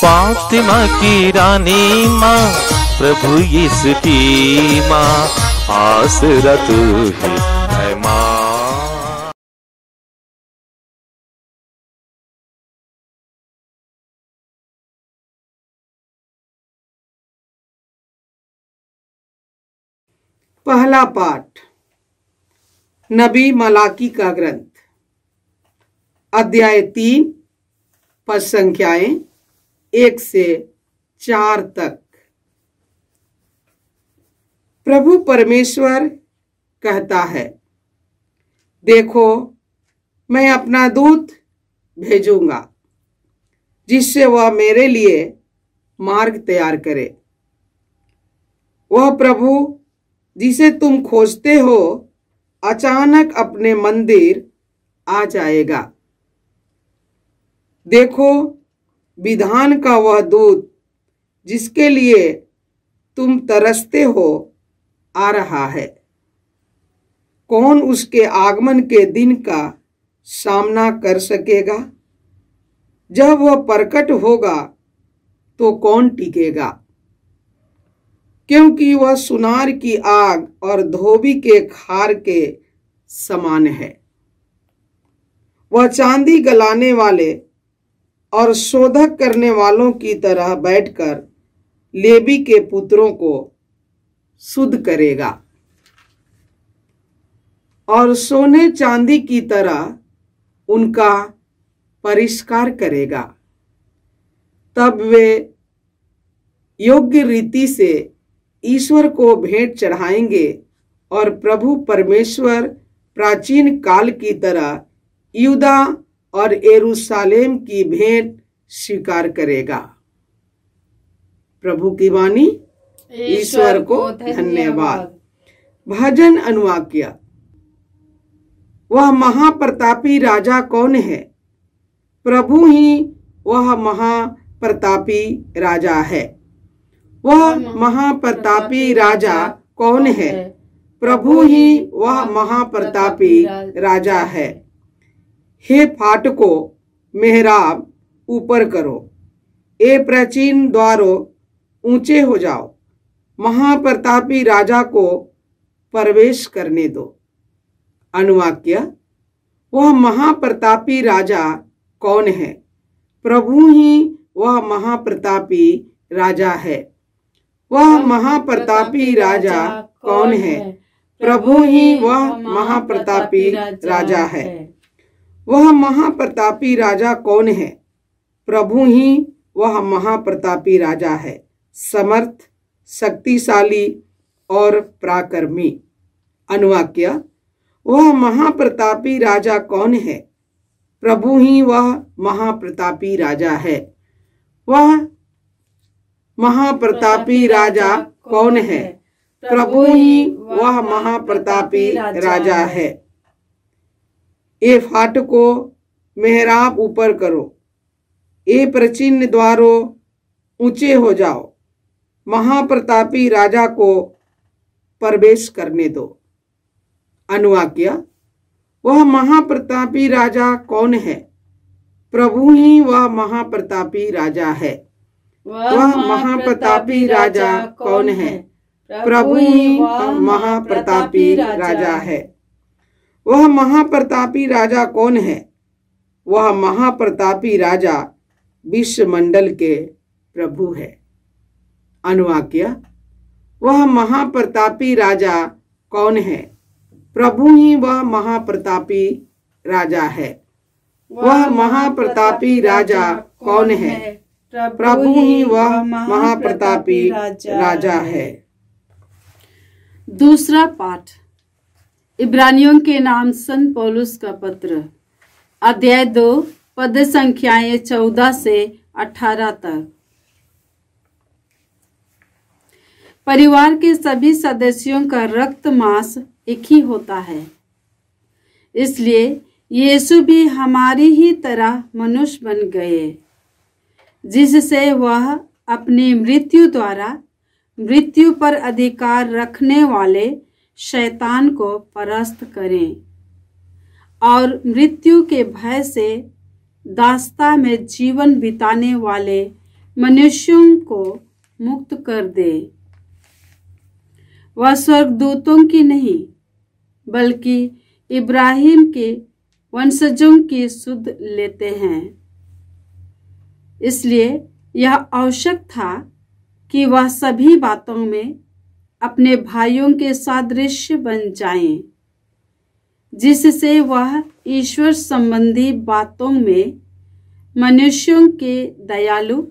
फातिमा की रानी माँ, प्रभु यीशु की माँ, आसरा तू ही है माँ। पहला पाठ नबी मलाकी का ग्रंथ, अध्याय 3, पद संख्याएं 1 से 4 तक। प्रभु परमेश्वर कहता है, देखो मैं अपना दूत भेजूंगा जिससे वह मेरे लिए मार्ग तैयार करे। वह प्रभु जिसे तुम खोजते हो अचानक अपने मंदिर आ जाएगा। देखो विधान का वह दूत जिसके लिए तुम तरसते हो आ रहा है। कौन उसके आगमन के दिन का सामना कर सकेगा? जब वह प्रकट होगा तो कौन टिकेगा? क्योंकि वह सुनार की आग और धोबी के खार के समान है। वह चांदी गलाने वाले और शोधक करने वालों की तरह बैठकर लेवी के पुत्रों को शुद्ध करेगा और सोने चांदी की तरह उनका परिष्कार करेगा। तब वे योग्य रीति से ईश्वर को भेंट चढ़ाएंगे और प्रभु परमेश्वर प्राचीन काल की तरह यहूदा और यरूशलेम की भेंट स्वीकार करेगा। प्रभु की वाणी। ईश्वर को धन्यवाद। भजन अनुवाक्य। वह महाप्रतापी राजा कौन है? प्रभु ही वह महाप्रतापी राजा है। वह महाप्रतापी राजा कौन है? प्रभु ही वह महाप्रतापी राजा है। हे फाटकों, मेहराब ऊपर करो, ए प्राचीन द्वारों ऊंचे हो जाओ। महाप्रतापी राजा को प्रवेश करने दो। अनुवाक्य। वह महाप्रतापी राजा कौन है? प्रभु ही वह महाप्रतापी राजा है। वह महाप्रतापी राजा कौन है? प्रभु ही वह महाप्रतापी राजा है। वह महाप्रतापी राजा कौन है? प्रभु ही वह महाप्रतापी राजा है, समर्थ, शक्तिशाली और पराक्रमी। अनुवाक्य। वह महाप्रतापी राजा कौन है? प्रभु ही वह महाप्रतापी राजा है। वह महाप्रतापी राजा कौन है? प्रभु ही वह महाप्रतापी राजा है। ए फाटकों, मेहराब ऊपर करो, ए प्राचीन द्वारों ऊंचे हो जाओ। महाप्रतापी राजा को प्रवेश करने दो। अनुवाक्य। वह महाप्रतापी राजा कौन है? प्रभु ही वह महाप्रतापी राजा है। वह महाप्रतापी राजा कौन है? प्रभु ही वह महाप्रतापी राजा है। वह महाप्रतापी राजा कौन है? वह महाप्रतापी राजा विश्वमंडल के प्रभु है। अनुवाक्य। वह महाप्रतापी राजा कौन है? प्रभु ही वह महाप्रतापी राजा है। वह महाप्रतापी राजा कौन है? प्रभु ही वह महाप्रतापी राजा है। दूसरा पाठ इब्रानियों के नाम संत पौलुस का पत्र, अध्याय 2, पद संख्याएं 14 से 18 तक। परिवार के सभी सदस्यों का रक्त मांस एक ही होता है, इसलिए यीशु भी हमारी ही तरह मनुष्य बन गए, जिससे वह अपनी मृत्यु द्वारा मृत्यु पर अधिकार रखने वाले शैतान को परास्त करें और मृत्यु के भय से दास्ता में जीवन बिताने वाले मनुष्यों को मुक्त कर दे। वह स्वर्गदूतों की नहीं बल्कि इब्राहिम के वंशजों की सुध लेते हैं। इसलिए यह आवश्यक था कि वह सभी बातों में अपने भाइयों के सादृश्य बन जाएं, जिससे वह ईश्वर संबंधी बातों में मनुष्यों के दयालु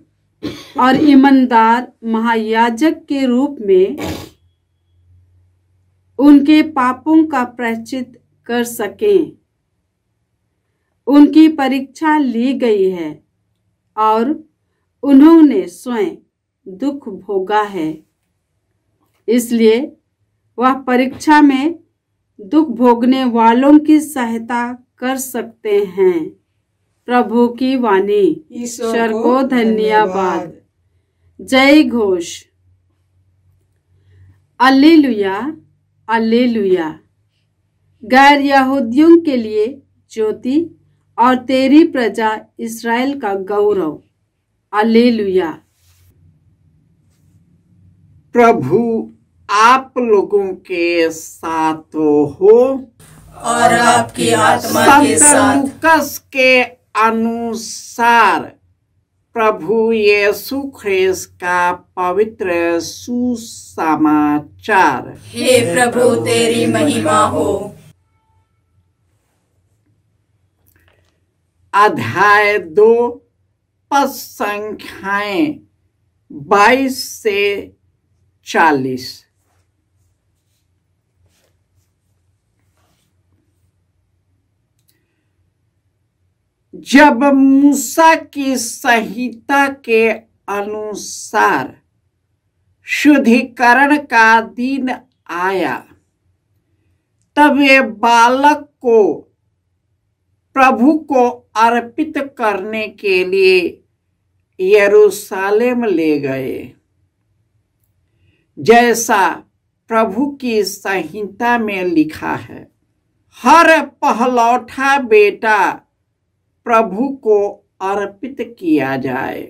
और ईमानदार महायाजक के रूप में उनके पापों का प्रायश्चित कर सकें। उनकी परीक्षा ली गई है और उन्होंने स्वयं दुख भोगा है, इसलिए वह परीक्षा में दुख भोगने वालों की सहायता कर सकते हैं। प्रभु की वाणी। ईश्वर को धन्यवाद। जय घोष। alleluia, alleluia। गैर यहूदियों के लिए ज्योति और तेरी प्रजा इस्राएल का गौरव। alleluia। प्रभु आप लोगों के साथ हो और आपकी आत्मा के संत साथ। लूकस के अनुसार प्रभु यीशु ख्रिस्त का पवित्र सुसमाचार। हे प्रभु तेरी महिमा हो। अध्याय 2 पद संख्याएं 22 से 40। जब मूसा की संहिता के अनुसार शुद्धिकरण का दिन आया, तब वे बालक को प्रभु को अर्पित करने के लिए यरूशलेम ले गए, जैसा प्रभु की संहिता में लिखा है, हर पहलौठा बेटा प्रभु को अर्पित किया जाए।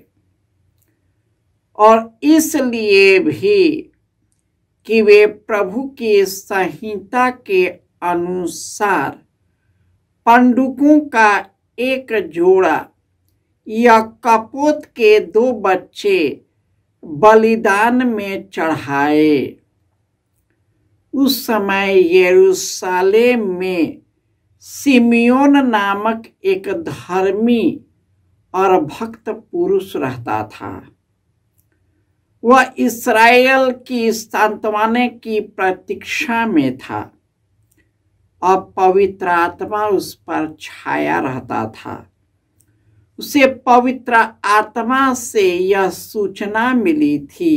और इसलिए भी कि वे प्रभु की संहिता के अनुसार पंडुकों का एक जोड़ा या कपोत के 2 बच्चे बलिदान में चढ़ाए। उस समय यरूशलेम में सिमियोन नामक एक धर्मी और भक्त पुरुष रहता था। वह इस्राएल की सांत्वना की प्रतीक्षा में था और पवित्र आत्मा उस पर छाया रहता था। उसे पवित्र आत्मा से यह सूचना मिली थी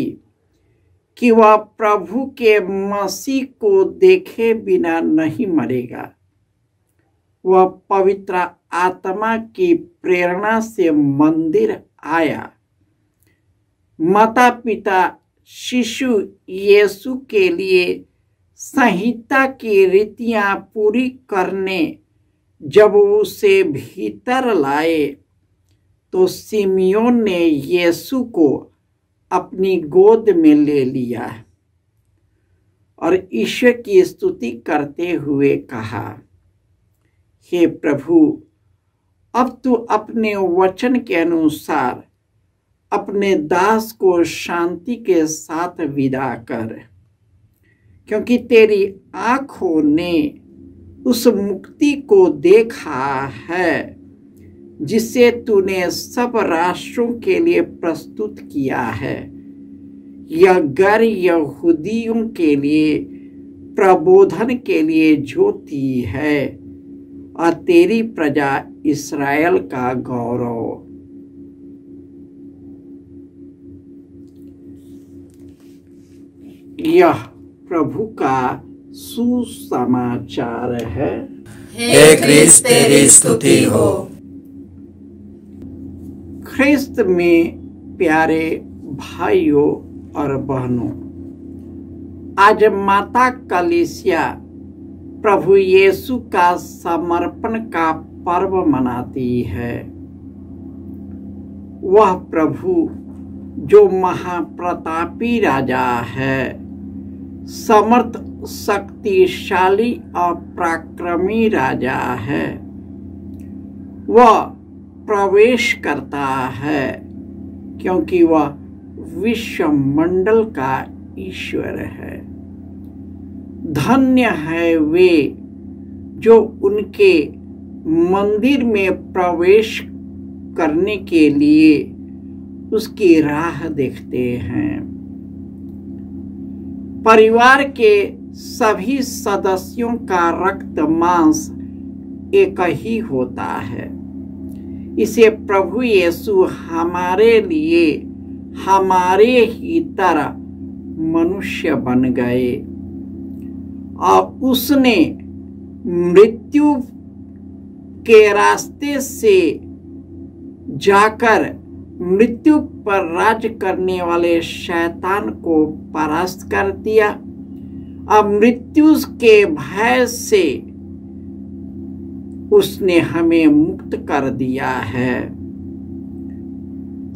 कि वह प्रभु के मसीह को देखे बिना नहीं मरेगा। वह पवित्र आत्मा की प्रेरणा से मंदिर आया। माता पिता शिशु यीशु के लिए संहिता की रीतियां पूरी करने जब उसे भीतर लाए, तो सिमियोन ने यीशु को अपनी गोद में ले लिया और ईश्वर की स्तुति करते हुए कहा, हे प्रभु, अब तू अपने वचन के अनुसार अपने दास को शांति के साथ विदा कर, क्योंकि तेरी आंखों ने उस मुक्ति को देखा है जिसे तूने सब राष्ट्रों के लिए प्रस्तुत किया है। यह गैर यहूदियों के लिए प्रबोधन के लिए ज्योति है और तेरी प्रजा इस्राएल का गौरव। यह प्रभु का सुसमाचार है। हे क्रिस्त तेरी स्तुति हो। ख्रिस्त में प्यारे भाइयों और बहनों, आज माता कलीसिया प्रभु यीशु का समर्पण का पर्व मनाती है। वह प्रभु जो महाप्रतापी राजा है, समर्थ शक्तिशाली और पराक्रमी राजा है, वह प्रवेश करता है क्योंकि वह विश्व मंडल का ईश्वर है। धन्य है वे जो उनके मंदिर में प्रवेश करने के लिए उसकी राह देखते हैं। परिवार के सभी सदस्यों का रक्त मांस एक ही होता है। इसे प्रभु यीशु हमारे लिए हमारे ही तरह मनुष्य बन गए और उसने मृत्यु के रास्ते से जाकर मृत्यु पर राज करने वाले शैतान को परास्त कर दिया। अब मृत्यु के भय से उसने हमें मुक्त कर दिया है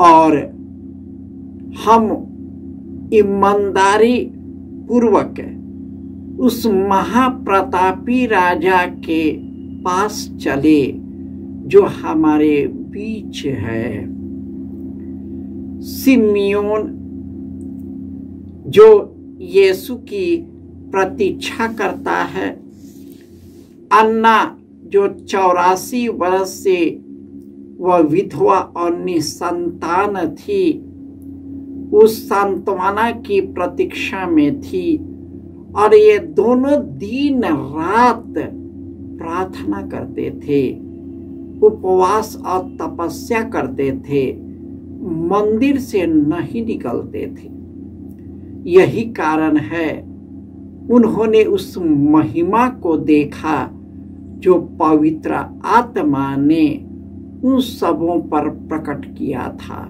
और हम ईमानदारी पूर्वक उस महाप्रतापी राजा के पास चले जो हमारे बीच है। सिमियोन जो यीशु की प्रतीक्षा करता है, अन्ना जो 84 वर्ष से वह विधवा और निसंतान थी, उस सांत्वना की प्रतीक्षा में थी और ये दोनों दिन रात प्रार्थना करते थे, उपवास और तपस्या करते थे, मंदिर से नहीं निकलते थे। यही कारण है उन्होंने उस महिमा को देखा जो पवित्र आत्मा ने उन सबों पर प्रकट किया था।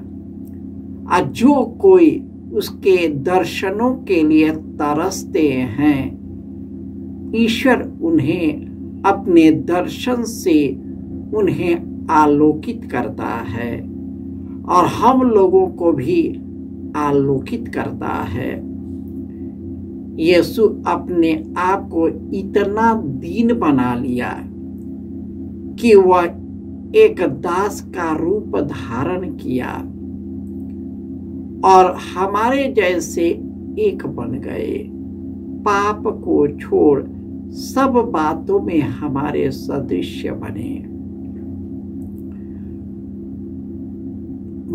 और जो कोई उसके दर्शनों के लिए तरसते हैं, ईश्वर उन्हें अपने दर्शन से उन्हें आलोकित करता है और हम लोगों को भी आलोकित करता है। यीशु अपने आप को इतना दीन बना लिया कि वह एक दास का रूप धारण किया और हमारे जैसे एक बन गए। पाप को छोड़ सब बातों में हमारे सदृश्य बने।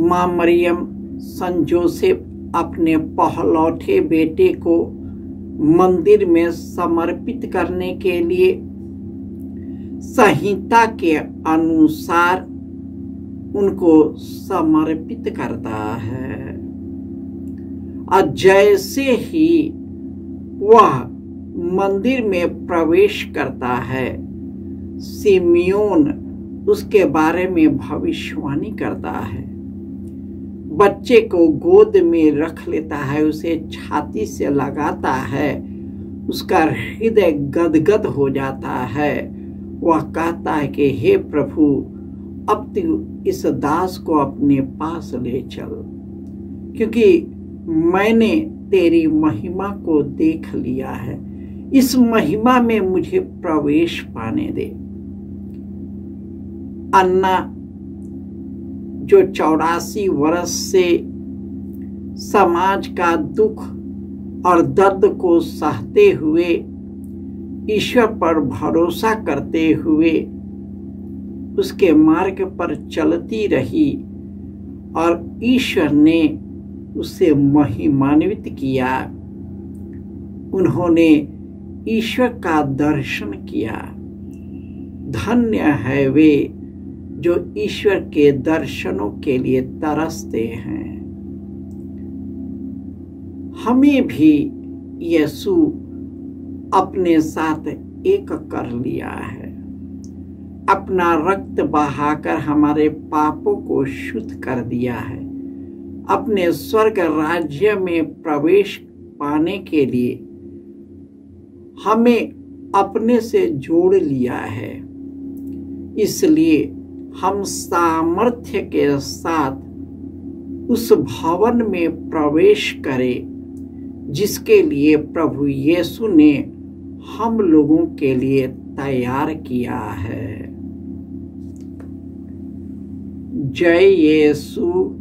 मां मरियम सन जोसेफ अपने पहलौठे बेटे को मंदिर में समर्पित करने के लिए संहिता के अनुसार उनको समर्पित करता है और जैसे ही वह मंदिर में प्रवेश करता है, सिमियोन उसके बारे में भविष्यवाणी करता है। बच्चे को गोद में रख लेता है, उसे छाती से लगाता है, उसका हृदय गदगद हो जाता है। वह कहता है कि हे प्रभु, अब तू इस दास को अपने पास ले चल, क्योंकि मैंने तेरी महिमा को देख लिया है। इस महिमा में मुझे प्रवेश पाने दे। अन्ना जो 84 वर्ष से समाज का दुख और दर्द को सहते हुए ईश्वर पर भरोसा करते हुए उसके मार्ग पर चलती रही और ईश्वर ने उसे महिमान्वित किया। उन्होंने ईश्वर का दर्शन किया। धन्य है वे जो ईश्वर के दर्शनों के लिए तरसते हैं। हमें भी यीशु अपने साथ एक कर लिया है। अपना रक्त बहाकर हमारे पापों को शुद्ध कर दिया है। अपने स्वर्ग राज्य में प्रवेश पाने के लिए हमें अपने से जोड़ लिया है। इसलिए हम सामर्थ्य के साथ उस भवन में प्रवेश करे जिसके लिए प्रभु यीशु ने हम लोगों के लिए तैयार किया है। जय यीशु।